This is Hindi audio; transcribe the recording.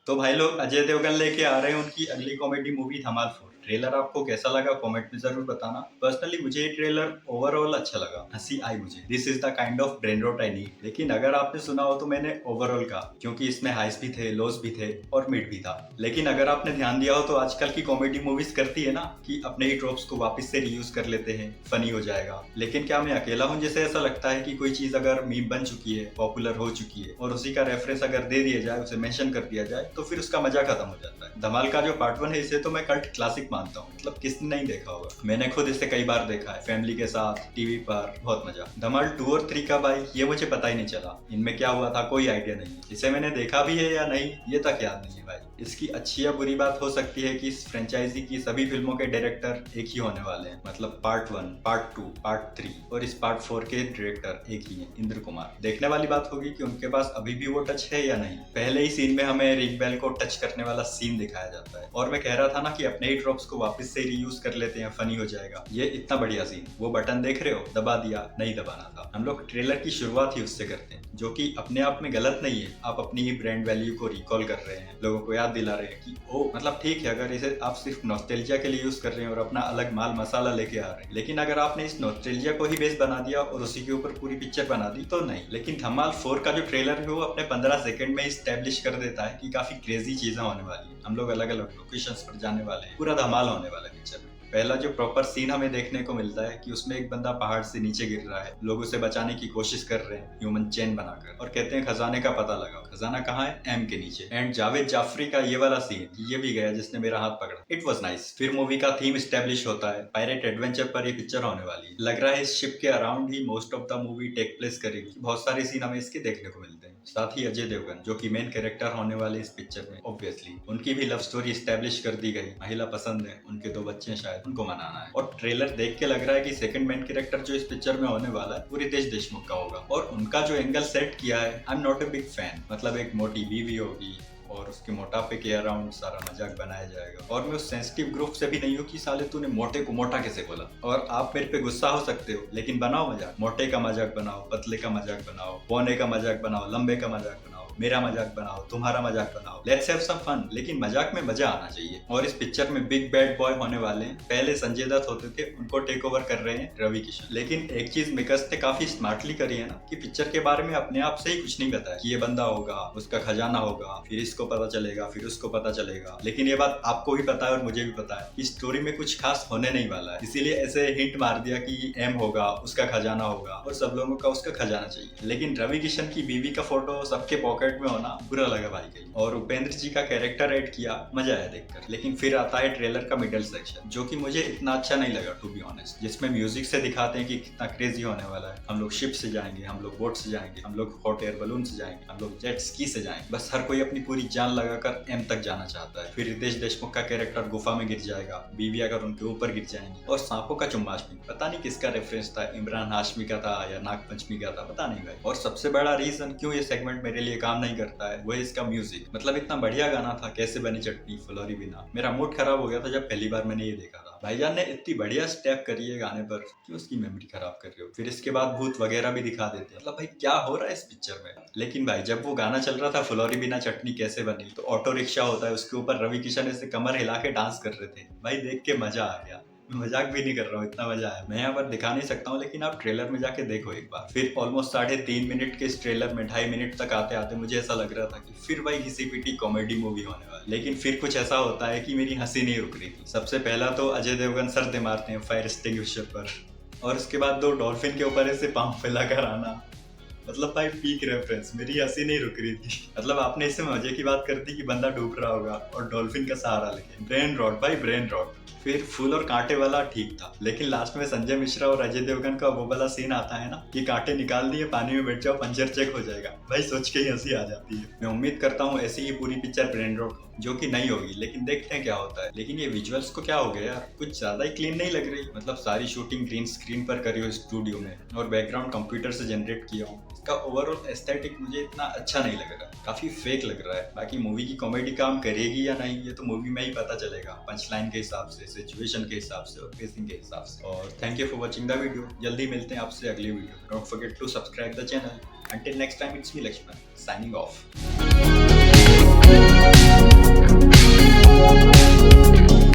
तो भाई लोग अजय देवगन लेके आ रहे हैं उनकी अगली कॉमेडी मूवी धमाल 4। ट्रेलर आपको कैसा लगा कमेंट में जरूर बताना। पर्सनली मुझे ये ट्रेलर ओवरऑल अच्छा लगा, हंसी आई मुझे। This is the kind of brain rot I need. लेकिन अगर आपने सुना हो तो मैंने ओवरऑल कहा, क्योंकि इसमें हाइस भी थे, लोस भी थे और मिड भी था। लेकिन अगर आपने ध्यान दिया हो तो आजकल की कॉमेडी मूवीज करती है ना कि अपने ही ट्रोप्स को वापस से रीयूज कर लेते हैं, फनी हो जाएगा। लेकिन क्या मैं अकेला हूँ जैसे ऐसा लगता है कि कोई चीज अगर मीम बन चुकी है, पॉपुलर हो चुकी है और उसी का रेफरेंस अगर दे दिया जाए, उसे मेंशन कर दिया जाए तो फिर उसका मजा खत्म हो जाता है। धमाल का जो पार्ट 1 है इसे तो मैं कल्ट क्लासिक मानता हूँ। मतलब किसने नहीं देखा होगा, मैंने खुद इसे कई बार देखा है, फैमिली के साथ, टीवी पर, बहुत मजा। धमाल 2 और 3 का भाई ये मुझे पता ही नहीं चला, इनमें क्या हुआ था कोई आइडिया नहीं। इसे मैंने देखा भी है या नहीं ये तक याद नहीं है भाई। इसकी अच्छी या बुरी बात हो सकती है कि इस फ्रेंचाइजी की सभी फिल्मों के डायरेक्टर एक ही होने वाले हैं। मतलब पार्ट 1, पार्ट 2, पार्ट 3 और इस पार्ट 4 के डायरेक्टर एक ही हैं, इंद्र कुमार। देखने वाली बात होगी कि उनके पास अभी भी वो टच है या नहीं। पहले ही सीन में हमें रिंग बेल को टच करने वाला सीन दिखाया जाता है और मैं कह रहा था ना कि अपने ही ड्रॉप्स को वापस से रीयूज कर लेते हैं, फनी हो जाएगा। ये इतना बढ़िया सीन, वो बटन देख रहे हो, दबा दिया, नहीं दबाना था। हम लोग ट्रेलर की शुरुआत ही उससे करते हैं, जो कि अपने आप में गलत नहीं है। आप अपनी ही ब्रांड वैल्यू को रिकॉल कर रहे हैं, लोगों को याद दिला रहे हैं कि ओ मतलब ठीक है अगर इसे आप सिर्फ नॉस्टैल्जिया के लिए यूज कर रहे हैं और अपना अलग माल मसाला लेके आ रहे हैं। लेकिन अगर आपने इस नॉस्टैल्जिया को ही बेस बना दिया और उसी के ऊपर पूरी पिक्चर बना दी तो नहीं। लेकिन धमाल 4 का जो ट्रेलर है वो अपने 15 सेकंड में स्टैब्लिश कर देता है कि काफी क्रेजी चीजें होने वाली है। हम लोग अलग अलग लोकेशंस पर जाने वाले हैं, पूरा धमाल होने वाला है पिक्चर में। पहला जो प्रॉपर सीन हमें देखने को मिलता है कि उसमें एक बंदा पहाड़ से नीचे गिर रहा है, लोग उसे बचाने की कोशिश कर रहे हैं ह्यूमन चेन बनाकर और कहते हैं खजाने का पता लगाओ। खजाना कहाँ है? एम के नीचे। एंड जावेद जाफरी का ये वाला सीन, ये भी गया जिसने मेरा हाथ पकड़ा। It was nice. फिर मूवी का थीम स्टैब्लिश होता है, पायरेट एडवेंचर पर ये पिक्चर होने वाली है। लग रहा है इस शिप के अराउंड ही most of the movie take place करेगी। बहुत सारे सीन हमें इसके देखने को मिलते हैं। साथ ही अजय देवगन जो कि मेन कैरेक्टर होने वाले इस पिक्चर में, ऑब्वियसली उनकी भी लव स्टोरी स्टैब्लिश कर दी गई। महिला पसंद है, उनके 2 बच्चे हैं, शायद उनको मनाना है। और ट्रेलर देख के लग रहा है कि सेकंड मेन कैरेक्टर जो इस पिक्चर में होने वाला है वो रितेश देशमुख का होगा। और उनका जो एंगल सेट किया है, I am not a big fan. मतलब एक मोटी बीवी होगी और उसके मोटापे के अराउंड सारा मजाक बनाया जाएगा। और मैं उस सेंसिटिव ग्रुप से भी नहीं हूँ कि साले तूने मोटे को मोटा कैसे बोला। और आप मेरे पे गुस्सा हो सकते हो लेकिन बनाओ मजाक, मोटे का मजाक बनाओ, पतले का मजाक बनाओ, पौने का मजाक बनाओ, लंबे का मजाक बनाओ, मेरा मजाक बनाओ, तुम्हारा मजाक बनाओ, लेट्स हैव सम फन। लेकिन मजाक में मजा आना चाहिए। और इस पिक्चर में बिग बैड बॉय होने वाले हैं। पहले संजय दत्त होते थे, उनको टेक ओवर कर रहे हैं रवि किशन। लेकिन एक चीज मेकर्स ने काफी स्मार्टली करी है ना कि पिक्चर के बारे में अपने आप से ही कुछ नहीं बताया कि ये बंदा होगा, उसका खजाना होगा, फिर इसको पता चलेगा, फिर उसको पता चलेगा। लेकिन ये बात आपको भी पता है और मुझे भी पता है कि स्टोरी में कुछ खास होने नहीं वाला है। इसीलिए ऐसे हिंट मार दिया कि एम होगा, उसका खजाना होगा और सब लोगों का उसका खजाना चाहिए। लेकिन रवि किशन की बीवी का फोटो सबके पॉकेट में होना बुरा लगा भाई के लिए। और उपेंद्र जी का कैरेक्टर ऐड किया, मजा आया देखकर। लेकिन फिर आता है ट्रेलर का मिडिल सेक्शन, जो कि मुझे इतना अच्छा नहीं लगा टू बी ऑनेस्ट। जिसमें म्यूजिक से दिखाते हैं कि कितना क्रेजी होने वाला है। हम लोग शिप से जाएंगे, हम लोग बोट से जाएंगे, हम लोग हॉट एयर बलून से जाएंगे, हम लोग जेट स्की से जाएंगे। बस हर कोई अपनी पूरी जान लगाकर एम तक जाना चाहता है। फिर रितेश देशमुख का कैरेक्टर गुफा में गिर जाएगा, बीवी अगर उनके ऊपर गिर जाएंगी। और सांपों का चुम्बाशमी, पता नहीं किसका रेफरेंस था, इमरान हाशमी का था या नागपंचमी का था, पता नहीं भाई। और सबसे बड़ा रीजन क्यों ये सेगमेंट मेरे लिए काम नहीं करता है वो है इसका म्यूजिक। मतलब इतना बढ़िया गाना था, कैसे बनी चटनी फुलौरी बिना। मेरा मूड खराब हो गया था जब पहली बार मैंने ये देखा था। भाईजान ने इतनी बढ़िया स्टेप करी है गाने पर, क्यों उसकी मेमोरी खराब कर रहे हो। फिर इसके बाद भूत वगैरह भी दिखा देते हैं। मतलब भाई क्या हो रहा है इस पिक्चर में। लेकिन भाई जब वो गाना चल रहा था फुलौरी बिना चटनी कैसे बनी, तो ऑटो रिक्शा होता है, उसके ऊपर रवि किशन ऐसे कमर हिला के डांस कर रहे थे। भाई देख के मजा आ गया, मजाक भी नहीं कर रहा हूँ, इतना मजा आया। मैं यहाँ पर दिखा नहीं सकता हूँ लेकिन आप ट्रेलर में जाके देखो एक बार। फिर ऑलमोस्ट 3.5 मिनट के इस ट्रेलर में 2.5 मिनट तक आते आते मुझे ऐसा लग रहा था कि फिर वही घिसी पिटी कॉमेडी मूवी होने वाली। लेकिन फिर कुछ ऐसा होता है कि मेरी हंसी नहीं रुक रही थी। सबसे पहला तो अजय देवगन सर दे मारते हैं फायर एक्सटिंग्विशर पर, और उसके बाद 2 डॉल्फिन के ऊपर ऐसे पांव फैलाकर आना। मतलब भाई पीक रेफरेंस, मेरी हंसी नहीं रुक रही थी। मतलब आपने इससे मजे की बात कर दी कि बंदा डूब रहा होगा और डॉल्फिन का सहारा लेके। ब्रेन रॉट भाई, ब्रेन रॉट। फिर फूल और कांटे वाला ठीक था, लेकिन लास्ट में संजय मिश्रा और अजय देवगन का वो वाला सीन आता है ना कि कांटे निकाल दिए, पानी में बैठ जाओ, पंचर चेक हो जाएगा। भाई सोच के ही हंसी आ जाती है। मैं उम्मीद करता हूँ ऐसी ही पूरी पिक्चर ब्रेन रॉट हो, जो कि नहीं होगी, लेकिन देखते हैं क्या होता है। लेकिन ये विजुअल्स को क्या हो गया यार, कुछ ज्यादा ही क्लीन नहीं लग रही। मतलब सारी शूटिंग ग्रीन स्क्रीन पर करी हो स्टूडियो में और बैकग्राउंड कंप्यूटर से जनरेट किया हो। इसका ओवरऑल एस्थेटिक मुझे इतना अच्छा नहीं लग रहा, काफी फेक लग रहा है। बाकी मूवी की कॉमेडी काम करेगी या नहीं ये तो मूवी में ही पता चलेगा, पंच लाइन के हिसाब से, सिचुएशन के हिसाब से और पेसिंग के हिसाब से। और thank you for watching the video. जल्दी मिलते हैं आपसे अगली video. Don't forget to subscribe the channel. Until next time, it's me Lakshman signing off.